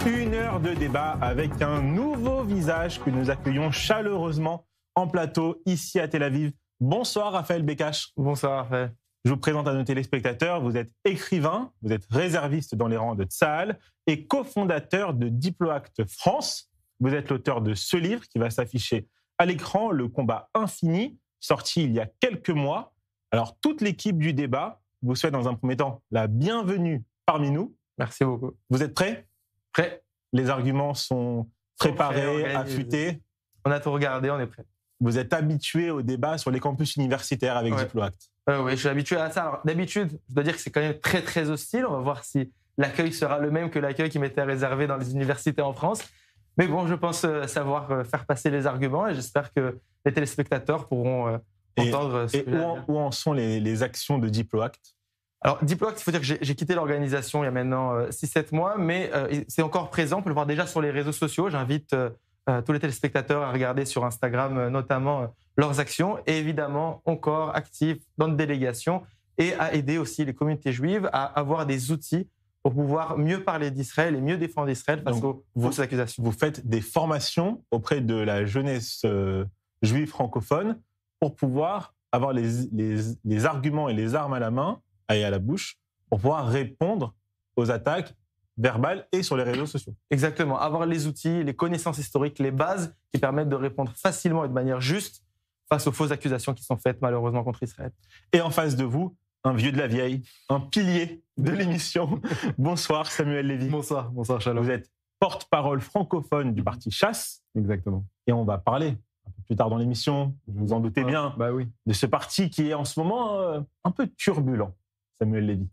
Une heure de débat avec un nouveau visage que nous accueillons chaleureusement en plateau ici à Tel Aviv. Bonsoir Raphaël Becache. Bonsoir Raphaël. Je vous présente à nos téléspectateurs, vous êtes écrivain, vous êtes réserviste dans les rangs de Tsahal et cofondateur de Diploact France. Vous êtes l'auteur de ce livre qui va s'afficher à l'écran, Le combat infini, sorti il y a quelques mois. Alors toute l'équipe du débat vous souhaite dans un premier temps la bienvenue parmi nous. Merci beaucoup. Vous êtes prêts ? Prêt. Les arguments sont préparés, affûtés. On a tout regardé, on est prêt. Vous êtes habitué au débat sur les campus universitaires avec Diploact. Oui, je suis habitué à ça. Alors, d'habitude, je dois dire que c'est quand même très, très hostile. On va voir si l'accueil sera le même que l'accueil qui m'était réservé dans les universités en France. Mais bon, je pense savoir faire passer les arguments et j'espère que les téléspectateurs pourront entendre ce que j'ai à dire. Où en sont les actions de Diploact ? Alors, Diploact, il faut dire que j'ai quitté l'organisation il y a maintenant 6-7 mois, mais c'est encore présent. On peut le voir déjà sur les réseaux sociaux. J'invite tous les téléspectateurs à regarder sur Instagram, notamment leurs actions, et évidemment encore actifs dans une délégation et à aider aussi les communautés juives à avoir des outils pour pouvoir mieux parler d'Israël et mieux défendre Israël face aux fausses accusations. Vous faites des formations auprès de la jeunesse juive francophone pour pouvoir avoir les arguments et les armes à la main et à la bouche pour pouvoir répondre aux attaques verbales et sur les réseaux sociaux. Exactement. Avoir les outils, les connaissances historiques, les bases qui permettent de répondre facilement et de manière juste face aux fausses accusations qui sont faites malheureusement contre Israël. Et en face de vous, un vieux de la vieille, un pilier de l'émission. Bonsoir Samuel Lévy. Bonsoir Shalom. Vous êtes porte-parole francophone du parti Chasse. Exactement. Et on va parler un peu plus tard dans l'émission, vous en doutez bien, de ce parti qui est en ce moment un peu turbulent. Samuel Lévy.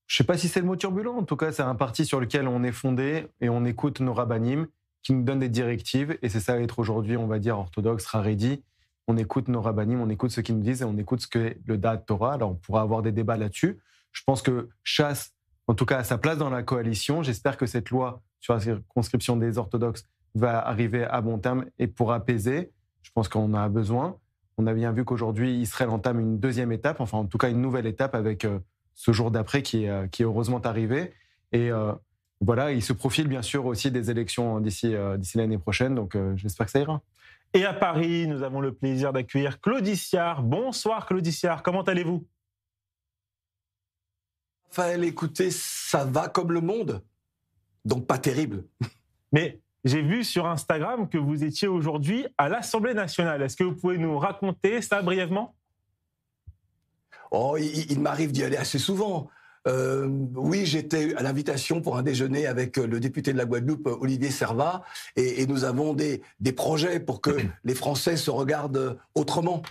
Je ne sais pas si c'est le mot turbulent. En tout cas, c'est un parti sur lequel on est fondé et on écoute nos rabbinim qui nous donnent des directives. Et c'est ça être aujourd'hui, on va dire, orthodoxe, haredi. On écoute nos rabbinim, on écoute ce qu'ils nous disent et on écoute ce que le Da'at Torah. Alors, on pourra avoir des débats là-dessus. Je pense que Chasse, en tout cas, a sa place dans la coalition. J'espère que cette loi sur la circonscription des orthodoxes va arriver à bon terme et pour apaiser. Je pense qu'on en a besoin. On a bien vu qu'aujourd'hui, Israël entame une deuxième étape, enfin en tout cas une nouvelle étape avec ce jour d'après qui est heureusement arrivé. Et voilà, il se profile bien sûr aussi des élections d'ici l'année prochaine, donc j'espère que ça ira. Et à Paris, nous avons le plaisir d'accueillir Claude Issiard. Bonsoir Claude Issiard, comment allez-vous ? Raphaël, écoutez, ça va comme le monde, donc pas terrible. Mais j'ai vu sur Instagram que vous étiez aujourd'hui à l'Assemblée nationale. Est-ce que vous pouvez nous raconter ça brièvement ? Oh, il m'arrive d'y aller assez souvent. Oui, j'étais à l'invitation pour un déjeuner avec le député de la Guadeloupe, Olivier Servat, et nous avons des projets pour que les Français se regardent autrement,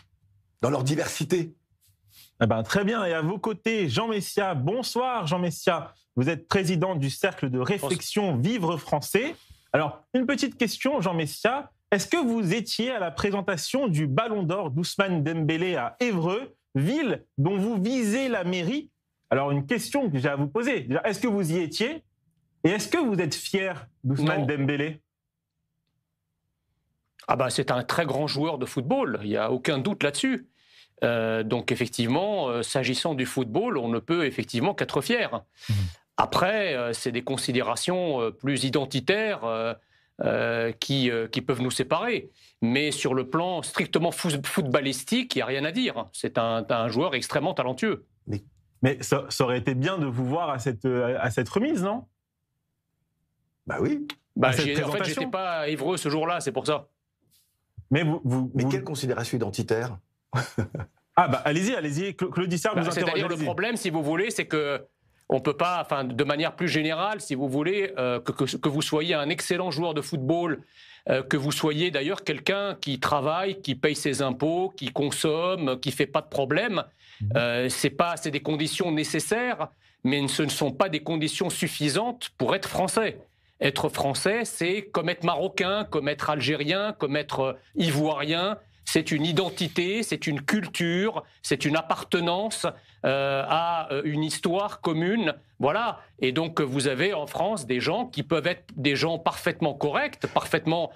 dans leur diversité. Eh ben, très bien. Et à vos côtés, Jean Messia. Bonsoir Jean Messia. Vous êtes président du Cercle de réflexion Vivre Français. Alors, une petite question, Jean Messia. Est-ce que vous étiez à la présentation du Ballon d'Or d'Ousmane Dembélé à Évreux, ville dont vous visez la mairie ? Alors, une question que j'ai à vous poser. Déjà, est-ce que vous y étiez ? Et est-ce que vous êtes fier d'Ousmane Dembélé ? Ah bah, c'est un très grand joueur de football, il n'y a aucun doute là-dessus. Donc effectivement, s'agissant du football, on ne peut effectivement qu'être fier. Après, c'est des considérations plus identitaires qui peuvent nous séparer. Mais sur le plan strictement footballistique, il n'y a rien à dire. C'est un joueur extrêmement talentueux. Mais ça aurait été bien de vous voir à cette remise, non ? Bah oui. En fait, je n'étais pas à Évreux ce jour-là, c'est pour ça. Mais quelle considération identitaire ? Ah bah allez-y, Claude Issiard vous interroge. C'est-à-dire le problème, si vous voulez, c'est que on peut pas, enfin de manière plus générale, si vous voulez, que vous soyez un excellent joueur de football, que vous soyez d'ailleurs quelqu'un qui travaille, qui paye ses impôts, qui consomme, qui fait pas de problème, c'est des conditions nécessaires, mais ce ne sont pas des conditions suffisantes pour être français. Être français, c'est comme être marocain, comme être algérien, comme être ivoirien. C'est une identité, c'est une culture, c'est une appartenance à une histoire commune. Voilà. Et donc, vous avez en France des gens qui peuvent être des gens parfaitement corrects, parfaitement,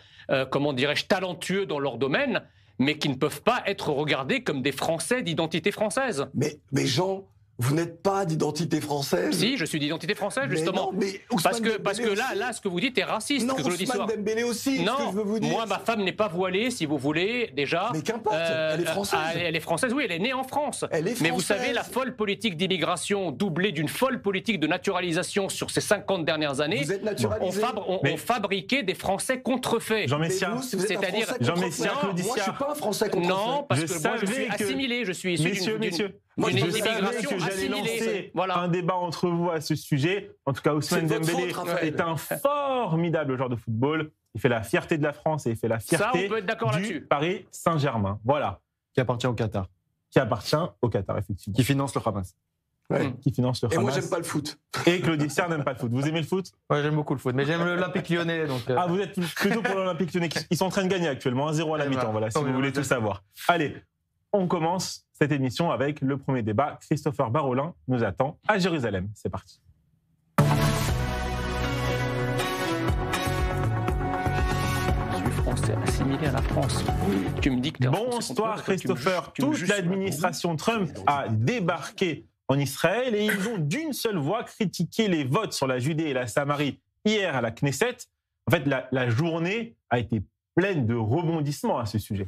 talentueux dans leur domaine, mais qui ne peuvent pas être regardés comme des Français d'identité française. Mais Jean, Vous n'êtes pas d'identité française? Si, je suis d'identité française, justement. Mais non, mais Ousmane parce que là, ce que vous dites est raciste. Non, que je le dis Ousmane souvent. Dembélé aussi, Non, ce que je veux vous dire. moi, ma femme n'est pas voilée, si vous voulez, déjà. Mais qu'importe, elle est française. Elle est française, oui, elle est née en France. Elle est Mais vous française. savez, la folle politique d'immigration doublée d'une folle politique de naturalisation sur ces 50 dernières années, Vous êtes naturalisé. on fabriquait des Français contrefaits. Jean Mais Messia, vous, si vous êtes un c'est-à-dire- Français Jean contrefait. Messia, Moi, Claudicia. je suis pas un Français contrefait. Non, parce Je que moi, je suis savais que- assimilé, je suis issu messieurs, Moi, d'une je je savais immigration que j'allais assimilée. lancer Voilà. un débat entre vous à ce sujet. En tout cas, Ousmane C'est votre Dembélé faute, Raphaël. est un formidable joueur de football. Il fait la fierté de la France et il fait la Ça, fierté on peut être d'accord du là-dessus. Paris Saint-Germain. Voilà, Qui appartient au Qatar, qui appartient au Qatar, effectivement. qui finance le Hamas. Ouais. Qui finance le Et moi, Hamas. j'aime pas le foot. Et Claudicia n'aime pas le foot. Vous aimez le foot? Ouais, j'aime beaucoup le foot, mais j'aime l'Olympique lyonnais. Donc, Ah, vous êtes plutôt pour l'Olympique Lyonnais. Ils sont en train de gagner actuellement, 1-0 à la Eh mi-temps. ben, Voilà, si tant vous mieux, voulez tout savoir. Allez, on commence cette émission avec le premier débat. Christopher Barolin nous attend à Jérusalem. C'est parti. Juif français assimilé à la France. Tu me dis que t'es un Français Bonsoir contrefait, Christopher. tu me Toute juges sur la l'administration Trump a débarqué en Israël et ils ont d'une seule voix critiqué les votes sur la Judée et la Samarie hier à la Knesset. En fait, la journée a été pleine de rebondissements à ce sujet.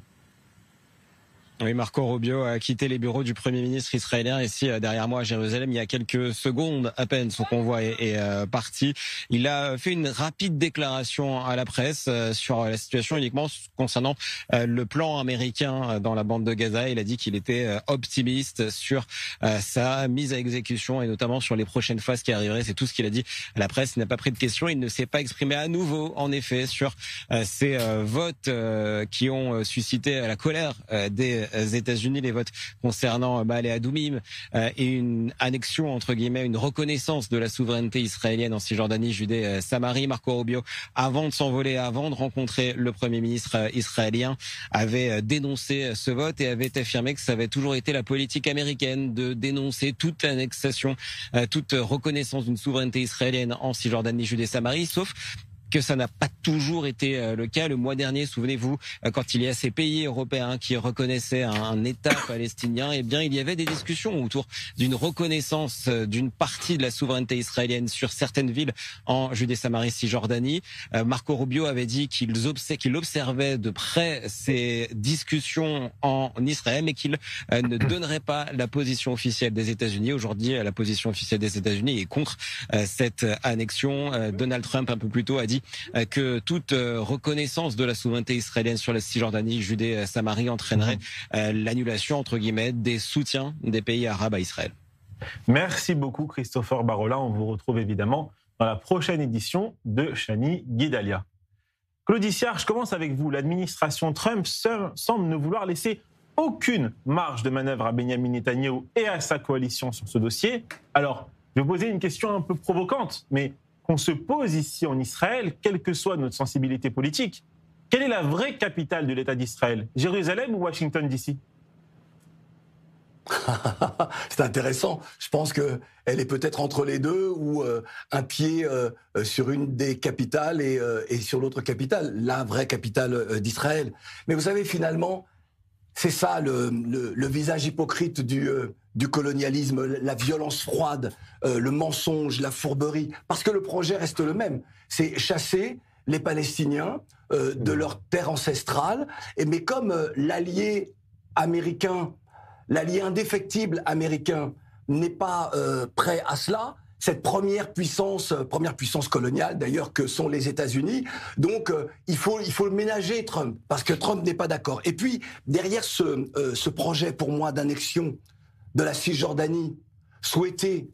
Oui, Marco Rubio a quitté les bureaux du Premier ministre israélien ici derrière moi à Jérusalem il y a quelques secondes à peine. Son convoi est parti. Il a fait une rapide déclaration à la presse sur la situation uniquement concernant le plan américain dans la bande de Gaza. Il a dit qu'il était optimiste sur sa mise à exécution et notamment sur les prochaines phases qui arriveraient. C'est tout ce qu'il a dit à la presse. Il n'a pas pris de questions. Il ne s'est pas exprimé à nouveau, en effet, sur ces votes qui ont suscité la colère des États-Unis, les votes concernant Maale Adoumim et une annexion, entre guillemets, une reconnaissance de la souveraineté israélienne en Cisjordanie, Judée, Samarie. Marco Rubio, avant de s'envoler, avant de rencontrer le Premier ministre israélien, avait dénoncé ce vote et avait affirmé que ça avait toujours été la politique américaine de dénoncer toute annexation, toute reconnaissance d'une souveraineté israélienne en Cisjordanie, Judée, Samarie, sauf que ça n'a pas toujours été le cas. Le mois dernier, souvenez-vous, quand il y a ces pays européens qui reconnaissaient un État palestinien, eh bien, il y avait des discussions autour d'une reconnaissance d'une partie de la souveraineté israélienne sur certaines villes en Judée-Samarie, Cisjordanie. Marco Rubio avait dit qu'il observait de près ces discussions en Israël, mais qu'il ne donnerait pas la position officielle des États-Unis. Aujourd'hui, la position officielle des États-Unis est contre cette annexion. Donald Trump, un peu plus tôt, a dit que toute reconnaissance de la souveraineté israélienne sur la Cisjordanie, Judée, Samarie entraînerait l'annulation, entre guillemets, des soutiens des pays arabes à Israël. Merci beaucoup Christopher Barolin. On vous retrouve évidemment dans la prochaine édition de Chani Guidalia. Claudicia, je commence avec vous. L'administration Trump semble ne vouloir laisser aucune marge de manœuvre à Benjamin Netanyahou et à sa coalition sur ce dossier. Alors, je vais vous poser une question un peu provocante, mais qu'on se pose ici en Israël, quelle que soit notre sensibilité politique. Quelle est la vraie capitale de l'État d'Israël? Jérusalem ou Washington DC? C'est intéressant. Je pense qu'elle est peut-être entre les deux ou un pied sur une des capitales et sur l'autre capitale, la vraie capitale d'Israël. Mais vous savez, finalement, c'est ça le visage hypocrite du colonialisme, la violence froide, le mensonge, la fourberie. Parce que le projet reste le même. C'est chasser les Palestiniens de leur terre ancestrale. Mais comme l'allié américain, l'allié indéfectible américain n'est pas prêt à cela, cette première puissance coloniale d'ailleurs que sont les États-Unis. Donc il faut ménager Trump parce que Trump n'est pas d'accord. Et puis derrière ce projet pour moi d'annexion de la Cisjordanie souhaité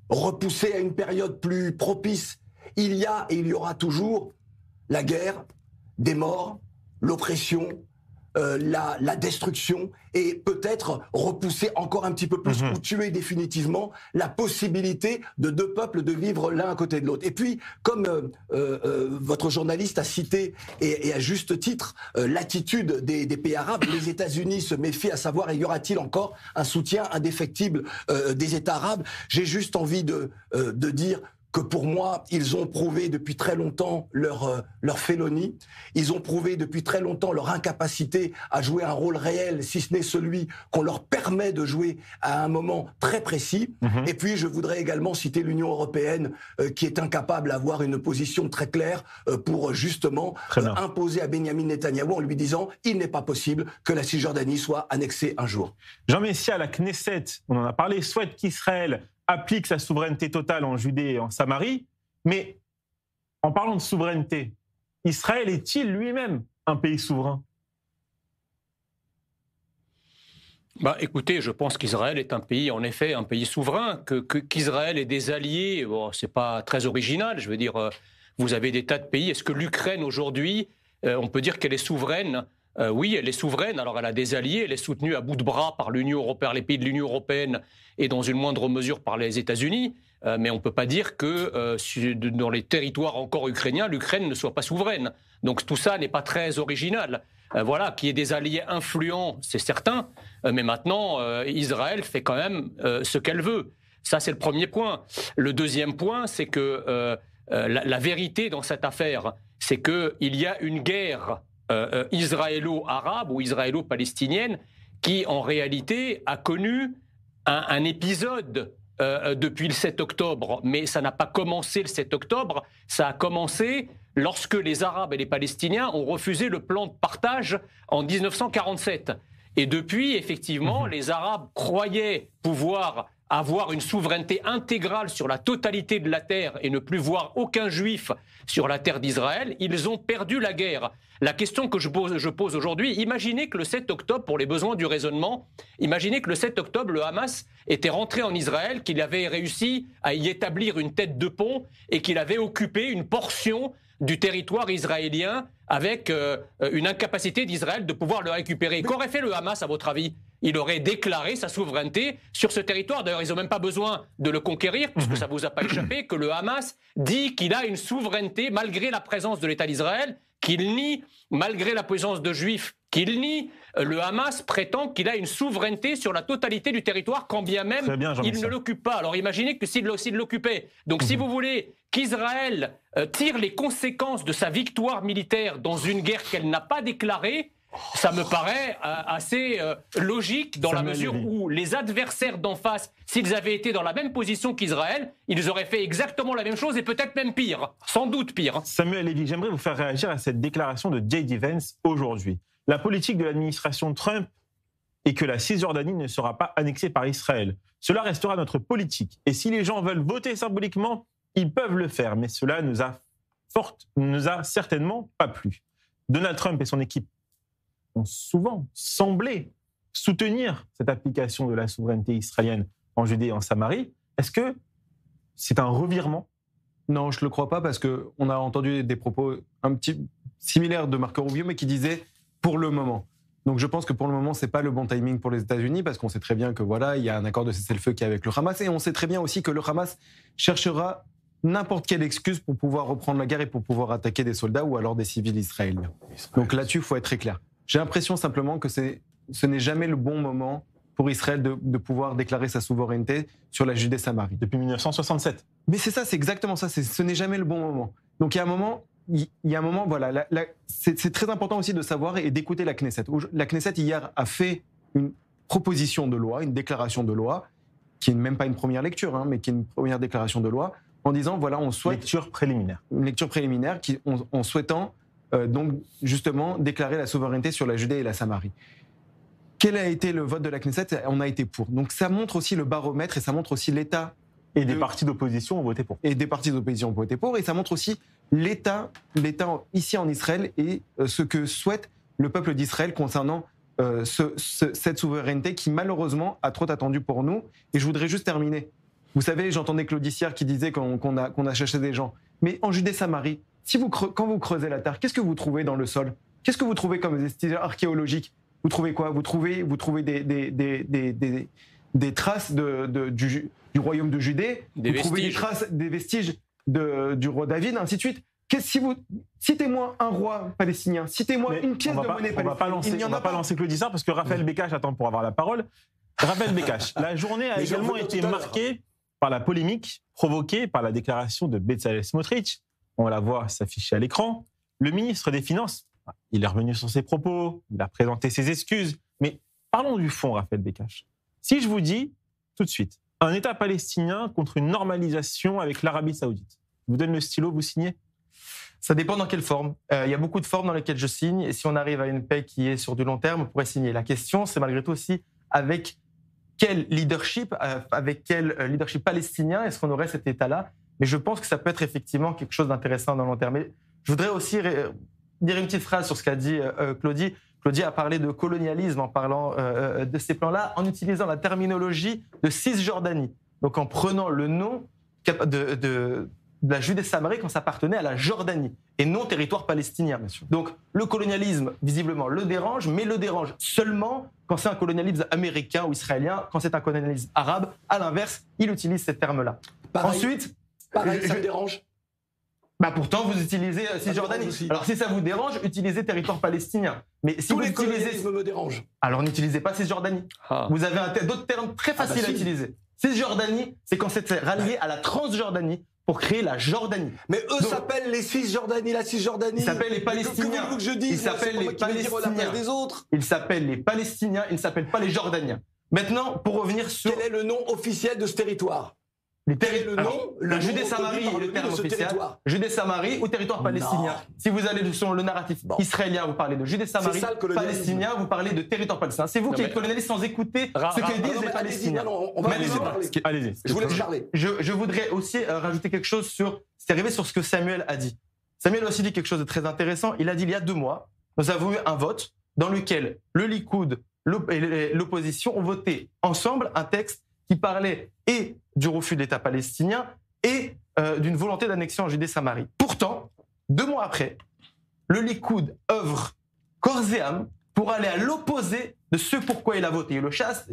repoussé à une période plus propice, il y a et il y aura toujours la guerre, des morts, l'oppression, la destruction et peut-être repousser encore un petit peu plus ou tuer définitivement la possibilité de deux peuples de vivre l'un à côté de l'autre. Et puis, comme votre journaliste a cité, et à juste titre, l'attitude des pays arabes, les États-Unis se méfient à savoir, y aura-t-il encore un soutien indéfectible des États arabes? J'ai juste envie de dire que pour moi, ils ont prouvé depuis très longtemps leur félonie. Ils ont prouvé depuis très longtemps leur incapacité à jouer un rôle réel, si ce n'est celui qu'on leur permet de jouer à un moment très précis. Et puis, je voudrais également citer l'Union européenne, qui est incapable d'avoir une position très claire pour justement imposer à Benyamin Netanyahou en lui disant « il n'est pas possible que la Cisjordanie soit annexée un jour ». Jean Messia, la Knesset, on en a parlé, souhaite qu'Israël applique sa souveraineté totale en Judée et en Samarie. Mais en parlant de souveraineté, Israël est-il lui-même un pays souverain ? Écoutez, je pense qu'Israël est un pays, en effet, un pays souverain, qu'Israël ait des alliés, bon, c'est pas très original, je veux dire, vous avez des tas de pays. Est-ce que l'Ukraine aujourd'hui, on peut dire qu'elle est souveraine ? Oui, elle est souveraine, alors elle a des alliés, elle est soutenue à bout de bras par l'Union européenne, les pays de l'Union européenne et dans une moindre mesure par les États-Unis, mais on ne peut pas dire que dans les territoires encore ukrainiens, l'Ukraine ne soit pas souveraine. Donc tout ça n'est pas très original. Voilà, qu'il y ait des alliés influents, c'est certain, mais maintenant, Israël fait quand même ce qu'elle veut. Ça, c'est le premier point. Le deuxième point, c'est que la vérité dans cette affaire, c'est qu'il y a une guerre israélo-arabe ou israélo-palestinienne qui, en réalité, a connu un épisode depuis le 7 octobre. Mais ça n'a pas commencé le 7 octobre, ça a commencé lorsque les Arabes et les Palestiniens ont refusé le plan de partage en 1947. Et depuis, effectivement, les Arabes croyaient pouvoir avoir une souveraineté intégrale sur la totalité de la terre et ne plus voir aucun juif sur la terre d'Israël. Ils ont perdu la guerre. La question que je pose aujourd'hui, imaginez que le 7 octobre, pour les besoins du raisonnement, imaginez que le 7 octobre, le Hamas était rentré en Israël, qu'il avait réussi à y établir une tête de pont et qu'il avait occupé une portion du territoire israélien avec une incapacité d'Israël de pouvoir le récupérer. Qu'aurait fait le Hamas, à votre avis ? Il aurait déclaré sa souveraineté sur ce territoire. D'ailleurs, ils n'ont même pas besoin de le conquérir, puisque ça ne vous a pas échappé, que le Hamas dit qu'il a une souveraineté malgré la présence de l'État d'Israël, qu'il nie, malgré la présence de Juifs, qu'il nie. Le Hamas prétend qu'il a une souveraineté sur la totalité du territoire, quand bien même il ne l'occupe pas. Alors imaginez que s'il l'occupait. Donc si vous voulez qu'Israël tire les conséquences de sa victoire militaire dans une guerre qu'elle n'a pas déclarée, ça me paraît assez logique dans la mesure où les adversaires d'en face, s'ils avaient été dans la même position qu'Israël, ils auraient fait exactement la même chose et peut-être même pire, sans doute pire. Samuel Lévy, j'aimerais vous faire réagir à cette déclaration de J.D. Vance aujourd'hui. La politique de l'administration Trump est que la Cisjordanie ne sera pas annexée par Israël. Cela restera notre politique. Et si les gens veulent voter symboliquement, ils peuvent le faire. Mais cela nous a certainement pas plu. Donald Trump et son équipe ont souvent semblé soutenir cette application de la souveraineté israélienne en Judée et en Samarie. Est-ce que c'est un revirement ? Non, je ne le crois pas, parce qu'on a entendu des propos un petit similaires de Marco Rubio, mais qui disaient « pour le moment ». Donc je pense que pour le moment, ce n'est pas le bon timing pour les États-Unis, parce qu'on sait très bien que voilà, il y a un accord de cessez-le-feu qui est avec le Hamas, et on sait très bien aussi que le Hamas cherchera n'importe quelle excuse pour pouvoir reprendre la guerre et pour pouvoir attaquer des soldats ou alors des civils israéliens. Donc là-dessus, il faut être très clair. J'ai l'impression simplement que ce n'est jamais le bon moment pour Israël de pouvoir déclarer sa souveraineté sur la Judée-Samarie. Depuis 1967. Mais c'est ça, c'est exactement ça. Ce n'est jamais le bon moment. Donc il y a un moment, voilà. C'est très important aussi de savoir et d'écouter la Knesset. La Knesset, hier, a fait une proposition de loi, une déclaration de loi, qui n'est même pas une première lecture, mais qui est une première déclaration de loi, en disant, voilà, on souhaite... Lecture préliminaire. Une lecture préliminaire en souhaitant... donc justement déclarer la souveraineté sur la Judée et la Samarie. Quel a été le vote de la Knesset ? On a été pour. Donc ça montre aussi le baromètre et ça montre aussi l'état... Et des partis d'opposition ont voté pour. Et des partis d'opposition ont voté pour. Et ça montre aussi l'état ici en Israël et ce que souhaite le peuple d'Israël concernant cette souveraineté qui malheureusement a trop attendu pour nous. Et je voudrais juste terminer. Vous savez, j'entendais Claude Issière qui disait qu'on a cherché des gens. Mais en Judée-Samarie, quand vous creusez la terre, qu'est-ce que vous trouvez dans le sol ? Qu'est-ce que vous trouvez comme vestiges archéologiques ? Vous trouvez quoi ? Vous trouvez des traces du royaume de Judée, trouvez des vestiges du roi David, ainsi de suite. Citez-moi un roi palestinien, citez-moi une pièce de monnaie palestinienne. On ne va pas lancer Claude Issière parce que Raphaël Becache attend pour avoir la parole. Raphaël Becache, la journée a également été marquée par la polémique provoquée par la déclaration de Bezalel Smotrich. On la voit s'afficher à l'écran. Le ministre des Finances, il est revenu sur ses propos, il a présenté ses excuses. Mais parlons du fond, Raphaël Bekkach. Si je vous dis, tout de suite, un État palestinien contre une normalisation avec l'Arabie Saoudite, je vous donne le stylo, vous signez ? Ça dépend dans quelle forme. Il y a beaucoup de formes dans lesquelles je signe. Et si on arrive à une paix qui est sur du long terme, on pourrait signer. La question, c'est malgré tout aussi avec quel leadership palestinien est-ce qu'on aurait cet État-là. Mais je pense que ça peut être effectivement quelque chose d'intéressant dans le long terme. Mais je voudrais aussi dire une petite phrase sur ce qu'a dit Claudie. Claudie a parlé de colonialisme en parlant de ces plans-là, en utilisant la terminologie de Cisjordanie. Donc en prenant le nom de la Judée-Samarie quand ça appartenait à la Jordanie et non territoire palestinien. Donc le colonialisme, visiblement, le dérange, mais le dérange seulement quand c'est un colonialisme américain ou israélien, quand c'est un colonialisme arabe. À l'inverse, il utilise ces termes-là. Ensuite, ça me dérange. Pourtant, vous utilisez Cisjordanie. Alors, si ça vous dérange, utilisez territoire palestinien. Mais si tous vous les utilisez... colonialismes me dérangent. Alors, n'utilisez pas Cisjordanie. Vous avez d'autres termes très faciles à utiliser. Cisjordanie, c'est quand c'est rallié à la Transjordanie pour créer la Jordanie. Mais eux s'appellent les Cisjordanie, la Cisjordanie. Ils s'appellent les Palestiniens. Que je dis, ils s'appellent les Palestiniens. Des autres. Ils s'appellent les Palestiniens, ils ne s'appellent pas les Jordaniens. Maintenant, pour revenir sur... Quel est le nom officiel de ce territoire ? La Judée-Samarie est le terme officiel. Judée-Samarie ou territoire palestinien. Si vous allez sur le narratif israélien, vous parlez de Judée-Samarie. Palestinien, vous parlez de territoire palestinien. C'est vous qui êtes colonialiste sans écouter ce que disent les Palestiniens. Allez-y. Je vous laisse parler. Je voudrais aussi rajouter quelque chose sur... C'est arrivé sur ce que Samuel a dit. Samuel a aussi dit quelque chose de très intéressant. Il a dit il y a 2 mois, nous avons eu un vote dans lequel le Likoud et l'opposition ont voté ensemble un texte qui parlait et du refus de l'État palestinien et d'une volonté d'annexion en Judée-Samarie. Pourtant, 2 mois après, le Likoud œuvre corps et âme pour aller à l'opposé de ce pourquoi il a voté. Et le chasse,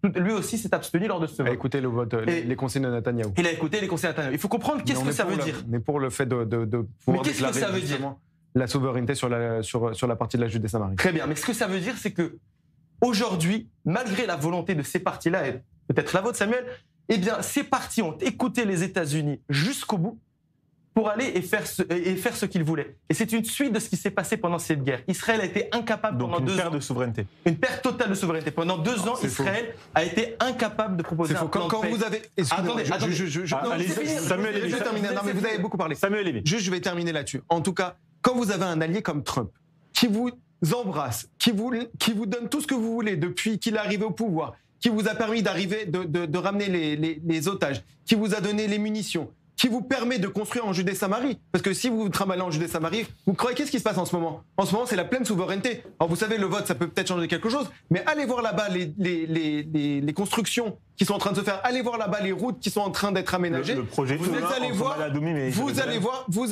lui aussi s'est abstenu lors de ce vote. Il a écouté le vote, les conseils de Netanyahou. Il a écouté les conseils de Netanyahou. Il faut comprendre qu'est-ce que ça veut dire. Mais pour le fait de pouvoir qu'est-ce que ça veut dire la souveraineté sur la partie de la Judée-Samarie. Très bien, mais ce que ça veut dire, c'est que aujourd'hui, malgré la volonté de ces partis-là, et peut-être la vôtre, Samuel, eh bien, ces partis ont écouté les États-Unis jusqu'au bout pour aller et faire ce qu'ils voulaient. Et c'est une suite de ce qui s'est passé pendant cette guerre. Israël a été incapable pendant 2 ans. Donc une perte de souveraineté. Une perte totale de souveraineté. Pendant 2 ans, Israël a été incapable de proposer un plan de paix. Quand vous avez... Attendez. Samuel, je vais terminer. Non, mais vous avez beaucoup parlé. Samuel Lévy. Je vais terminer là-dessus. En tout cas, quand vous avez un allié comme Trump, qui vous embrasse, qui vous donne tout ce que vous voulez depuis qu'il est arrivé au pouvoir, qui vous a permis de ramener les otages, qui vous a donné les munitions, qui vous permet de construire en Judée-Samarie. Parce que si vous vous trimballez en Judée-Samarie, vous croyez qu'est-ce qui se passe en ce moment ? En ce moment, c'est la pleine souveraineté. Alors vous savez, le vote, ça peut peut-être changer quelque chose, mais allez voir là-bas les constructions qui sont en train de se faire. Allez voir là-bas les routes qui sont en train d'être aménagées. Le projet vous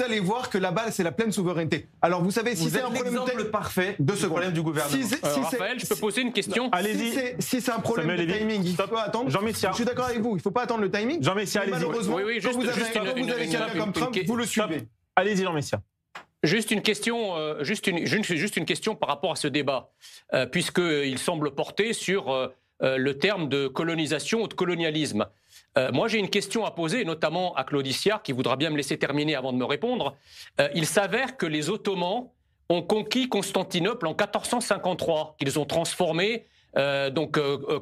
allez voir que là-bas, c'est la pleine souveraineté. Alors vous savez, si c'est un problème parfait de ce problème du gouvernement. Raphaël, je peux poser une question ? Allez-y. Si c'est un problème de timing, il faut pas attendre. Jean Messia. Je suis d'accord avec vous, il ne faut pas attendre le timing. Jean Messia, allez-y. Malheureusement, quand vous avez quelqu'un comme Trump, vous le suivez. Allez-y, Jean Messia. Juste une question par rapport à ce débat, puisqu'il semble porter sur le terme de colonisation ou de colonialisme. Moi, j'ai une question à poser, notamment à Claudie Siard, qui voudra bien me laisser terminer avant de me répondre. Il s'avère que les Ottomans ont conquis Constantinople en 1453, qu'ils ont transformé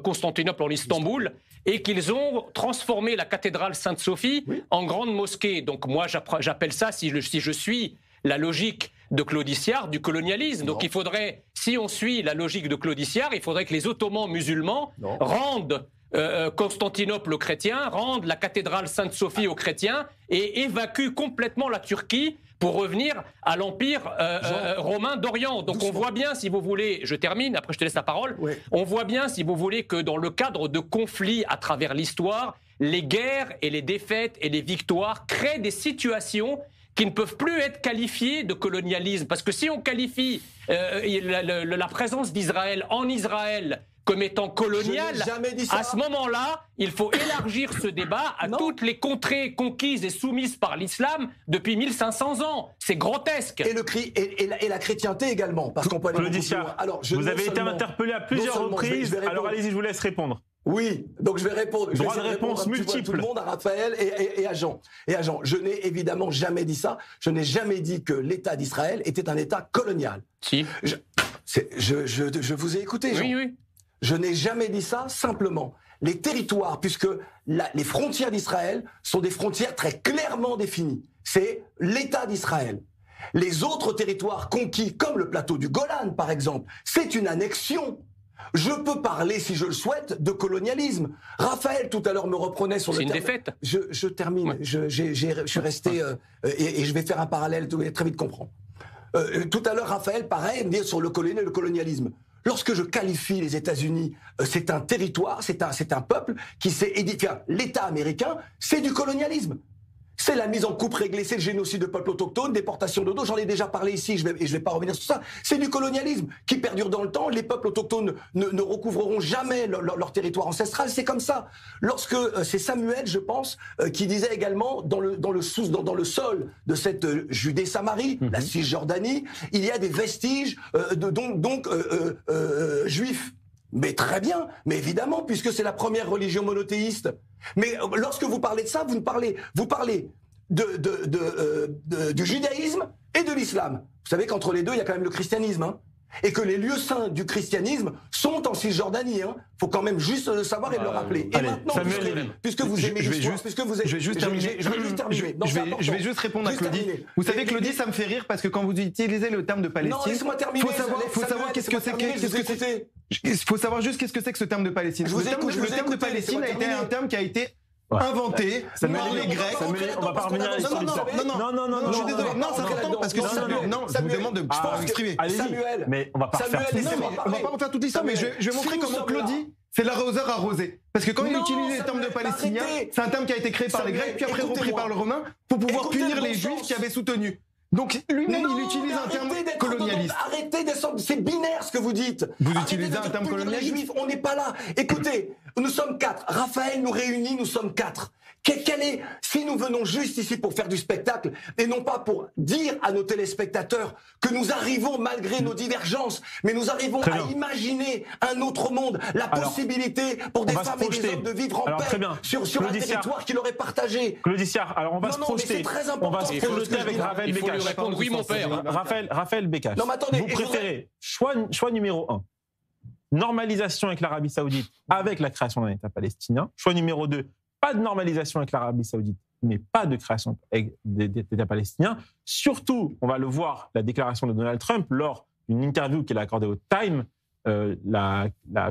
Constantinople en Istanbul, et qu'ils ont transformé la cathédrale Sainte-Sophie en grande mosquée. Donc moi, j'appelle ça, si je suis la logique de Claudie Siard, du colonialisme. Donc il faudrait, si on suit la logique de Claudie Siard, il faudrait que les Ottomans musulmans rendent Constantinople aux chrétiens, rendent la cathédrale Sainte-Sophie aux chrétiens et évacuent complètement la Turquie pour revenir à l'Empire romain d'Orient. Donc on voit bien, si vous voulez, je termine, après je te laisse la parole, on voit bien, si vous voulez, que dans le cadre de conflits à travers l'histoire, les guerres et les défaites et les victoires créent des situations qui ne peuvent plus être qualifiées de colonialisme. Parce que si on qualifie la présence d'Israël en Israël comme étant coloniale, à ce moment-là, il faut élargir ce débat à toutes les contrées conquises et soumises par l'islam depuis 1500 ans. C'est grotesque. Et la chrétienté également, parce qu'on peut aller beaucoup plus loin. Alors, vous avez été interpellé à plusieurs reprises. Alors allez-y, je vous laisse répondre. Oui, donc je vais répondre. Droit je de vais répondre réponse un petit peu à tout multiple. le monde, à Raphaël et à Jean. Je n'ai évidemment jamais dit ça. Je n'ai jamais dit que l'État d'Israël était un État colonial. Si. Je vous ai écouté, Jean. Oui, oui. Je n'ai jamais dit ça, simplement. Les territoires, puisque les frontières d'Israël sont des frontières très clairement définies. C'est l'État d'Israël. Les autres territoires conquis, comme le plateau du Golan, par exemple, c'est une annexion. Je peux parler, si je le souhaite, de colonialisme. Raphaël, tout à l'heure, me reprenait sur le C'est une terme. défaite. Je termine. Ouais. Je suis resté... et je vais faire un parallèle, vous allez très vite comprendre. Tout à l'heure, Raphaël, pareil, me dit sur le colonialisme. Lorsque je qualifie les États-Unis, c'est un territoire, c'est un peuple qui s'est édifié. L'État américain, c'est du colonialisme. C'est la mise en coupe réglée, c'est le génocide de peuples autochtones, déportation de dos, j'en ai déjà parlé ici, et je vais pas revenir sur ça. C'est du colonialisme qui perdure dans le temps. Les peuples autochtones ne recouvreront jamais leur territoire ancestral, c'est comme ça. Lorsque c'est Samuel, je pense, qui disait également dans le sol de cette Judée-Samarie, la Cisjordanie, il y a des vestiges juifs. Mais très bien, mais évidemment, puisque c'est la première religion monothéiste. Mais lorsque vous parlez de ça, vous parlez du judaïsme et de l'islam. Vous savez qu'entre les deux, il y a quand même le christianisme. Hein, et que les lieux saints du christianisme sont en Cisjordanie. Il faut quand même juste le savoir et le rappeler. Et allez, maintenant, Samuel, puisque vous aimez l'histoire, puisque vous êtes... Je vais juste terminer. Je vais juste répondre à Claudie. Vous savez, Claudie, ça me fait rire parce que quand vous utilisez le terme de Palestine, non, laissez-moi terminer. faut savoir qu'est-ce que c'est. Il faut savoir juste qu'est-ce que c'est que ce terme de Palestine. Le terme de Palestine a été un terme qui a été inventé par les Grecs. On va pas revenir à l'histoire. Non, je suis désolé. Non, ça attend parce que non, je vous demande de m'exprimer. Allez-y, mais on va pas refaire tout l'histoire. On va pas refaire toute l'histoire, mais je vais montrer comment Claudie, c'est l'arroseur arrosé. Parce que quand il utilise le terme de Palestinien, c'est un terme qui a été créé par les Grecs, puis après repris par le Romain, pour pouvoir punir les Juifs qui avaient soutenu. Donc lui-même, il utilise un terme colonialiste. Arrêtez d'être... C'est binaire ce que vous dites. Vous utilisez un terme colonialiste. Les Juifs, on n'est pas là. Écoutez, nous sommes 4. Raphaël nous réunit, nous sommes 4. Si nous venons juste ici pour faire du spectacle et non pas pour dire à nos téléspectateurs que nous arrivons malgré nos divergences, mais nous arrivons à imaginer un autre monde, la possibilité pour des femmes et des hommes de vivre en paix sur un territoire qu'ils auraient partagé. Claudie Siard, alors on va se projeter. On va se projeter avec Raphaël Becache. Il faut lui répondre, oui mon père. Raphaël Becache. Non, mais attendez, vous préférez choix numéro 1, normalisation avec l'Arabie Saoudite avec la création d'un État palestinien. Choix numéro 2, pas de normalisation avec l'Arabie Saoudite, mais pas de création d'État palestinien. Surtout, on va le voir, la déclaration de Donald Trump lors d'une interview qu'il a accordée au Time. La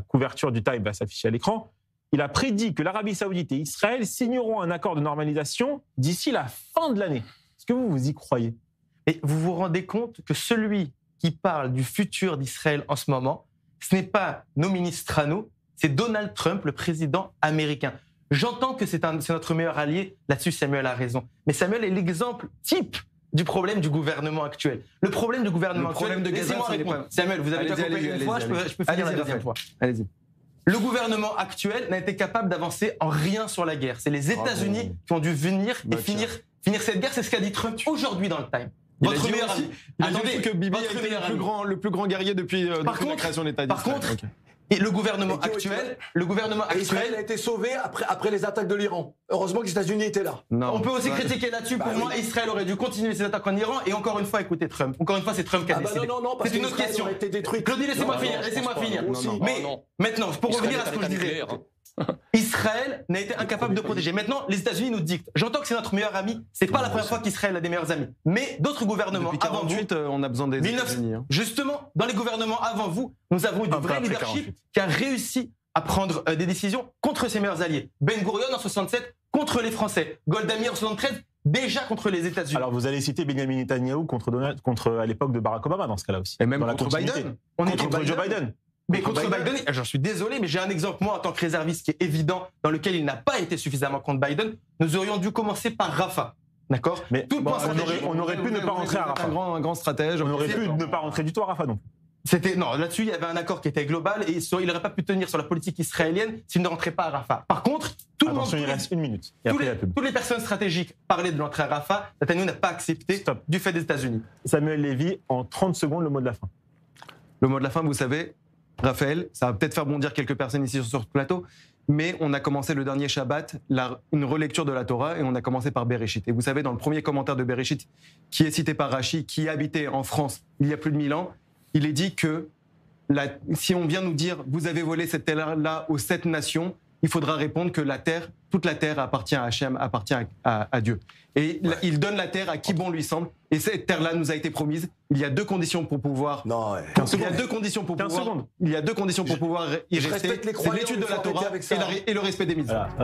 couverture du Time va s'afficher à l'écran. Il a prédit que l'Arabie Saoudite et Israël signeront un accord de normalisation d'ici la fin de l'année. Est-ce que vous y croyez? Et vous vous rendez compte que celui qui parle du futur d'Israël en ce moment, ce n'est pas nos ministres à nous, c'est Donald Trump, le président américain. J'entends que c'est notre meilleur allié, là-dessus Samuel a raison. Mais Samuel est l'exemple type du problème du gouvernement actuel. Le problème du gouvernement actuel, laissez-moi répondre. Samuel, vous avez déjà compris une fois, je peux finir la deuxième fois. Allez-y. Le gouvernement actuel n'a été capable d'avancer en rien sur la guerre. C'est les États-Unis qui ont dû venir et finir cette guerre. C'est ce qu'a dit Trump aujourd'hui dans le Time. Votre meilleur ami. Il a dit que Bibi a été le plus grand guerrier depuis la création de l'État d'Israël. Par contre, et le gouvernement actuel Israël a été sauvé après les attaques de l'Iran. Heureusement que les États-Unis étaient là. Non. On peut aussi critiquer là-dessus. Pour moi, Israël aurait dû continuer ses attaques en Iran. Et encore une fois, écoutez Trump. Encore une fois, c'est Trump qui a décidé. Non, parce c'est une autre question. Claudie, laissez-moi finir. Mais maintenant, pour revenir à ce que je disais, Israël n'a été incapable de protéger. Maintenant, les États-Unis nous dictent. J'entends que c'est notre meilleur ami. C'est pas la première fois qu'Israël a des meilleurs amis. Mais d'autres gouvernements depuis 48, avant vous, on a besoin des États-Unis. Justement, dans les gouvernements avant vous, nous avons eu du vrai leadership qui a réussi à prendre des décisions contre ses meilleurs alliés. Ben Gurion en 67 contre les Français. Golda Meir en 73 déjà contre les États-Unis. Alors vous allez citer Benjamin Netanyahou contre à l'époque de Barack Obama dans ce cas-là aussi. Et même dans contre Biden. Contre Joe Biden. Mais contre Biden, j'en suis désolé, mais j'ai un exemple, moi, en tant que réserviste, qui est évident, dans lequel il n'a pas été suffisamment contre Biden. Nous aurions dû commencer par Rafah. D'accord? Mais tout le point on aurait pu ne pas rentrer à Rafah. Un grand stratège. On aurait pu ne pas rentrer du tout à Rafah, non. Non, là-dessus, il y avait un accord qui était global et il n'aurait pas pu tenir sur la politique israélienne s'il ne rentrait pas à Rafah. Par contre, tout le monde. Attention, il reste une minute. Toutes les personnes stratégiques parlaient de l'entrée à Rafah. Netanyahu n'a pas accepté du fait des États-Unis. Samuel Lévy, en 30 secondes, le mot de la fin. Le mot de la fin, vous savez, Raphaël, ça va peut-être faire bondir quelques personnes ici sur ce plateau, Mais on a commencé le dernier Shabbat, une relecture de la Torah, et on a commencé par Bereshit. Et vous savez, dans le premier commentaire de Bereshit, qui est cité par Rashi, qui habitait en France il y a plus de 1000 ans, il est dit que si on vient nous dire « vous avez volé cette terre-là aux 7 nations », il faudra répondre que toute la terre appartient à Hachem, appartient à Dieu. Et il donne la terre à qui bon lui semble. Et cette terre-là nous a été promise. Il y a 2 conditions pour pouvoir. Non, ouais. Il y a 2 conditions pour pouvoir. Il y a 2 conditions pour pouvoir y rester. C'est l'étude de la Torah et le respect des mitzvot. Voilà.